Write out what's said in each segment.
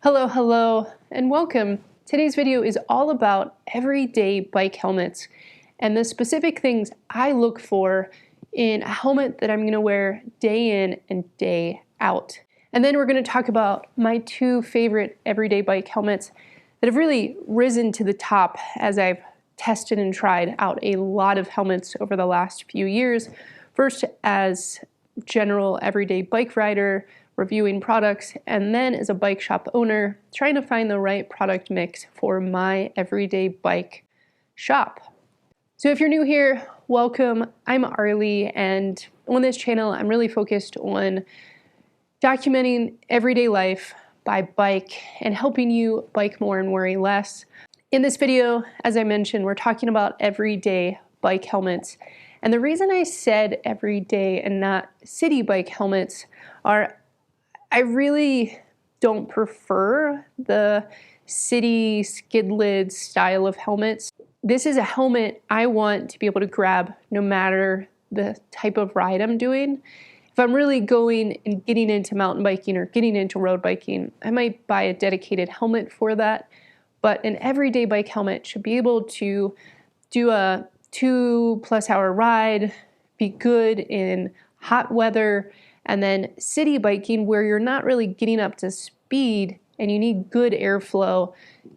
Hello, and welcome. Today's video is all about everyday bike helmets and the specific things I look for in a helmet that I'm going to wear day in and day out. And then we're going to talk about my two favorite everyday bike helmets that have really risen to the top as I've tested and tried out a lot of helmets over the last few years. First as general everyday bike rider, reviewing products, and then as a bike shop owner, trying to find the right product mix for my everyday bike shop. So if you're new here, welcome. I'm Arleigh, and on this channel, I'm really focused on documenting everyday life by bike and helping you bike more and worry less. In this video, as I mentioned, we're talking about everyday bike helmets. And the reason I said everyday and not city bike helmets are I really don't prefer the city skid lid style of helmets. This is a helmet I want to be able to grab no matter the type of ride I'm doing. If I'm really going and getting into mountain biking or getting into road biking, I might buy a dedicated helmet for that. But an everyday bike helmet should be able to do a 2+ hour ride, be good in hot weather, and then city biking where you're not really getting up to speed and you need good airflow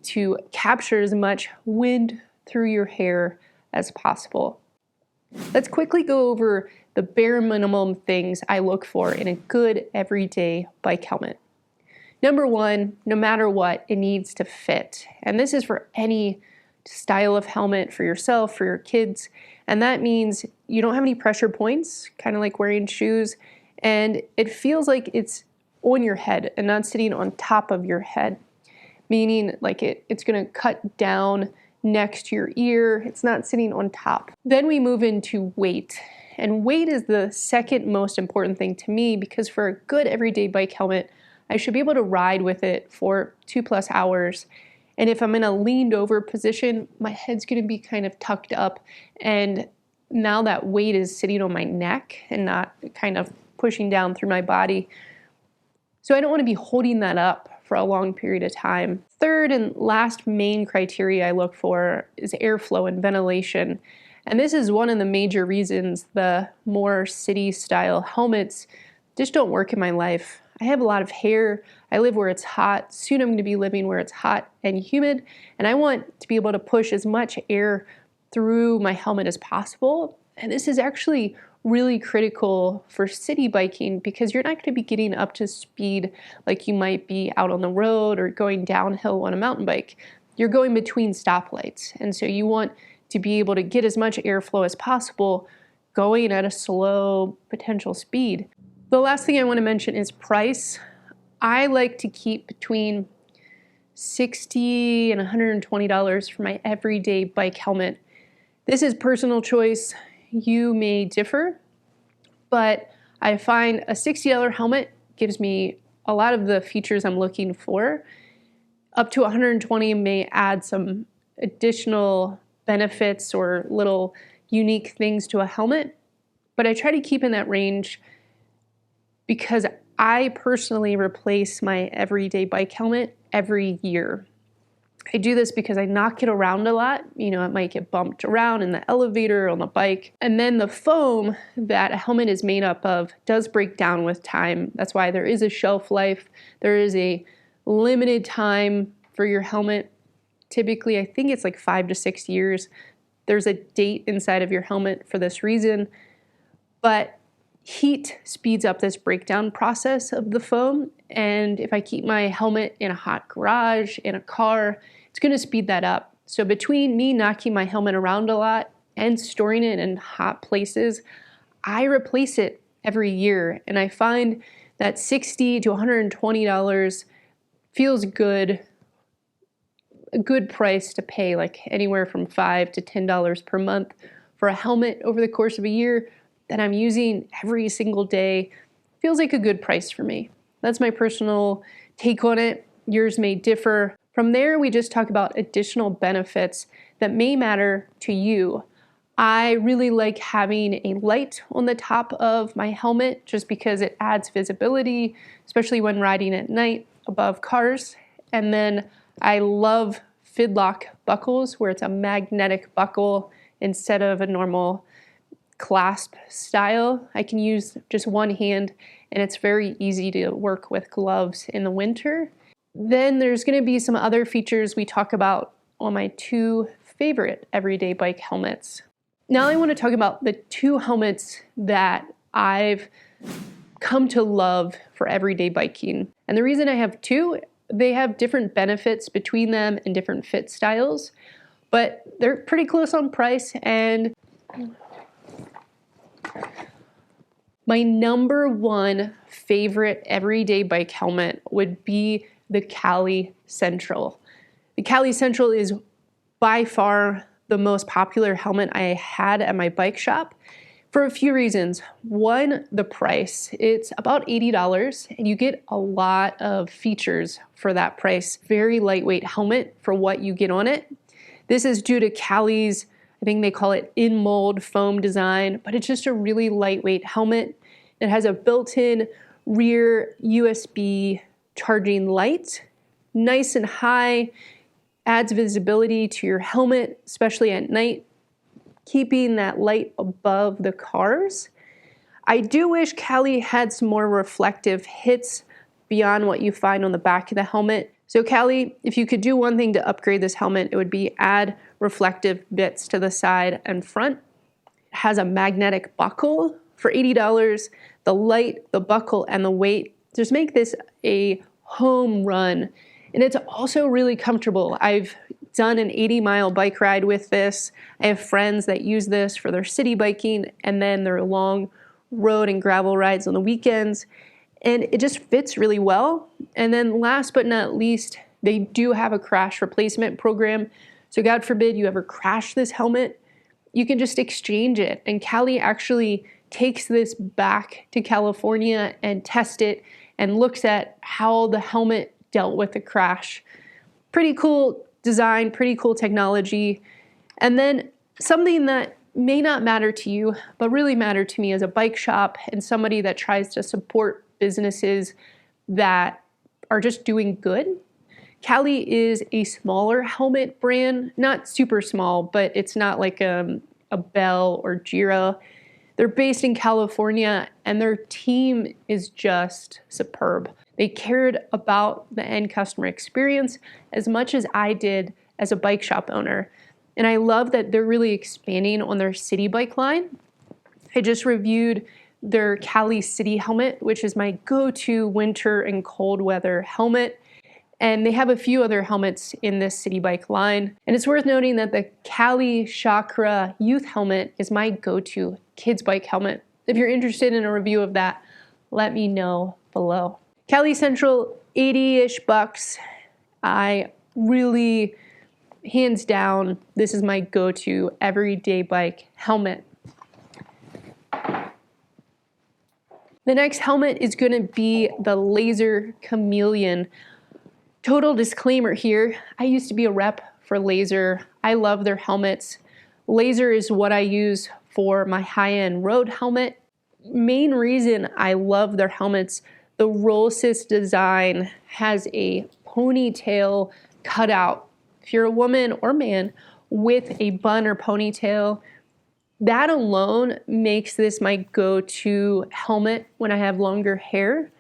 to capture as much wind through your hair as possible. Let's quickly go over the bare minimum things I look for in a good everyday bike helmet. Number one, no matter what, it needs to fit. And this is for any style of helmet for yourself, for your kids. And that means you don't have any pressure points, kind of like wearing shoes. And it feels like it's on your head and not sitting on top of your head, meaning like it's going to cut down next to your ear. It's not sitting on top. Then we move into weight. And weight is the second most important thing to me because for a good everyday bike helmet, I should be able to ride with it for 2+ hours. And if I'm in a leaned over position, my head's going to be kind of tucked up. And now that weight is sitting on my neck and not kind of pushing down through my body. So I don't want to be holding that up for a long period of time. Third and last main criteria I look for is airflow and ventilation. And this is one of the major reasons the more city style helmets just don't work in my life. I have a lot of hair. I live where it's hot. Soon I'm going to be living where it's hot and humid. And I want to be able to push as much air through my helmet as possible. And this is actually really critical for city biking because you're not going to be getting up to speed like you might be out on the road or going downhill on a mountain bike. You're going between stoplights. And so you want to be able to get as much airflow as possible going at a slow potential speed. The last thing I want to mention is price. I like to keep between $60 and $120 for my everyday bike helmet. This is personal choice. You may differ, but I find a $60 helmet gives me a lot of the features I'm looking for. Up to $120 may add some additional benefits or little unique things to a helmet, but I try to keep in that range because I personally replace my everyday bike helmet every year. I do this because I knock it around a lot. You know, it might get bumped around in the elevator or on the bike. And then the foam that a helmet is made up of does break down with time. That's why there is a shelf life. There is a limited time for your helmet. Typically, I think it's like 5 to 6 years. There's a date inside of your helmet for this reason. But heat speeds up this breakdown process of the foam. And if I keep my helmet in a hot garage, in a car, it's going to speed that up. So between me knocking my helmet around a lot and storing it in hot places, I replace it every year. And I find that $60 to $120 feels good, a good price to pay, like anywhere from $5 to $10 per month for a helmet over the course of a year that I'm using every single day. Feels like a good price for me. That's my personal take on it. Yours may differ. From there, we just talk about additional benefits that may matter to you. I really like having a light on the top of my helmet just because it adds visibility, especially when riding at night above cars. And then I love fidlock buckles where it's a magnetic buckle instead of a normal clasp style. I can use just one hand and it's very easy to work with gloves in the winter. Then there's going to be some other features we talk about on my 2 favorite everyday bike helmets. Now I want to talk about the 2 helmets that I've come to love for everyday biking. And the reason I have 2, they have different benefits between them and different fit styles, but they're pretty close on price. And my number 1 favorite everyday bike helmet would be the Cali Central. The Cali Central is by far the most popular helmet I had at my bike shop for a few reasons. One, the price. It's about $80 and you get a lot of features for that price. Very lightweight helmet for what you get on it. This is due to Cali's, I think they call it in-mold foam design, but it's just a really lightweight helmet. It has a built-in rear USB charging light, nice and high, adds visibility to your helmet, especially at night, keeping that light above the cars. I do wish Cali had some more reflective hits beyond what you find on the back of the helmet. So Cali, if you could do one thing to upgrade this helmet, it would be add reflective bits to the side and front. It has a magnetic buckle for $80. The light, the buckle, and the weight just make this a home run. And it's also really comfortable. I've done an 80-mile bike ride with this. I have friends that use this for their city biking and then their long road and gravel rides on the weekends. And it just fits really well. And then last but not least, they do have a crash replacement program. So God forbid you ever crash this helmet, you can just exchange it. And Cali actually takes this back to California and tests it and looks at how the helmet dealt with the crash. Pretty cool design, pretty cool technology. And then something that may not matter to you, but really matter to me as a bike shop and somebody that tries to support businesses that are just doing good. Cali is a smaller helmet brand, not super small, but it's not like a Bell or Gira. They're based in California and their team is just superb. They cared about the end customer experience as much as I did as a bike shop owner. And I love that they're really expanding on their city bike line. I just reviewed their Cali City helmet, which is my go-to winter and cold weather helmet. And they have a few other helmets in this city bike line. And it's worth noting that the Cali Chakra Youth helmet is my go-to kids bike helmet. If you're interested in a review of that, let me know below. Cali Central, 80-ish bucks. I really, hands down, this is my go-to everyday bike helmet. The next helmet is gonna be the Lazer Cameleon. Total disclaimer here, I used to be a rep for Lazer. I love their helmets. Lazer is what I use for my high-end road helmet. Main reason I love their helmets, the roll assist design has a ponytail cutout. If you're a woman or man with a bun or ponytail, that alone makes this my go-to helmet when I have longer hair.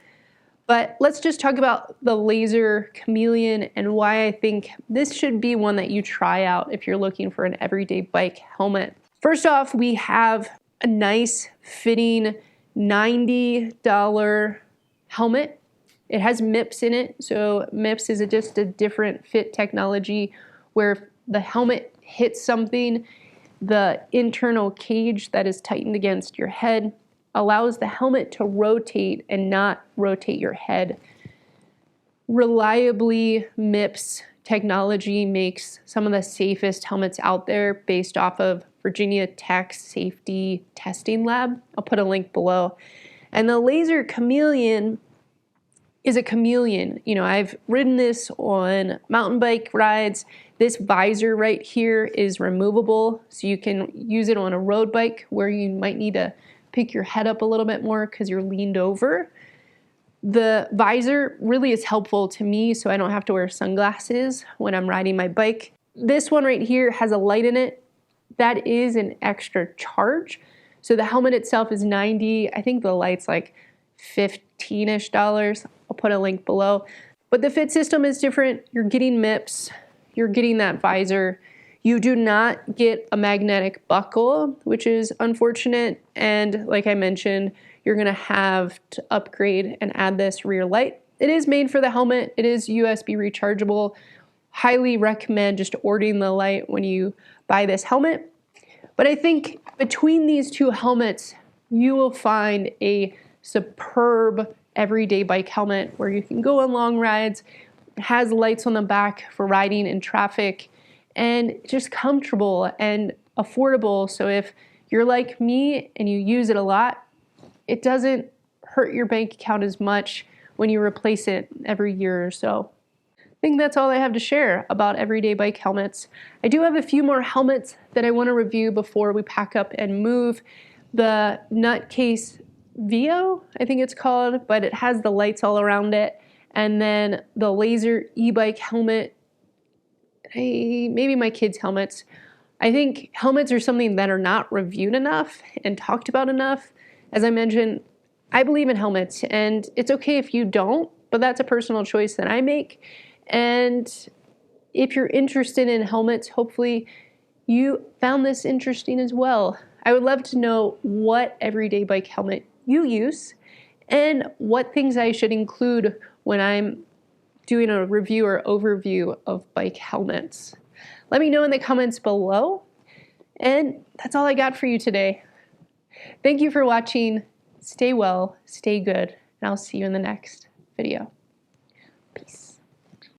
But let's just talk about the Lazer Cameleon and why I think this should be one that you try out if you're looking for an everyday bike helmet. First off, we have a nice fitting $90 helmet. It has MIPS in it. So MIPS is just a different fit technology where if the helmet hits something, the internal cage that is tightened against your head allows the helmet to rotate and not rotate your head. Reliably, MIPS technology makes some of the safest helmets out there based off of Virginia Tech's safety testing lab. I'll put a link below. And the Lazer Cameleon is a Cameleon. You know, I've ridden this on mountain bike rides. This visor right here is removable, so you can use it on a road bike where you might need to pick your head up a little bit more because you're leaned over. The visor really is helpful to me so I don't have to wear sunglasses when I'm riding my bike. This one right here has a light in it. That is an extra charge. So the helmet itself is $90. I think the light's like $15-ish. I'll put a link below. But the fit system is different. You're getting MIPS. You're getting that visor. You do not get a magnetic buckle, which is unfortunate. And like I mentioned, you're going to have to upgrade and add this rear light. It is made for the helmet. It is USB rechargeable. Highly recommend just ordering the light when you buy this helmet. But I think between these two helmets, you will find a superb everyday bike helmet where you can go on long rides. It has lights on the back for riding in traffic, and just comfortable and affordable. So if you're like me and you use it a lot, it doesn't hurt your bank account as much when you replace it every year or so. I think that's all I have to share about everyday bike helmets. I do have a few more helmets that I want to review before we pack up and move. The Nutcase Vio, I think it's called, but it has the lights all around it. And then the Lazer e-bike helmet, maybe my kids' helmets. I think helmets are something that are not reviewed enough and talked about enough. As I mentioned, I believe in helmets, and it's okay if you don't, but that's a personal choice that I make. And if you're interested in helmets, hopefully you found this interesting as well. I would love to know what everyday bike helmet you use and what things I should include when I'm doing a review or overview of bike helmets. Let me know in the comments below. And that's all I got for you today. Thank you for watching. Stay well, stay good, and I'll see you in the next video. Peace.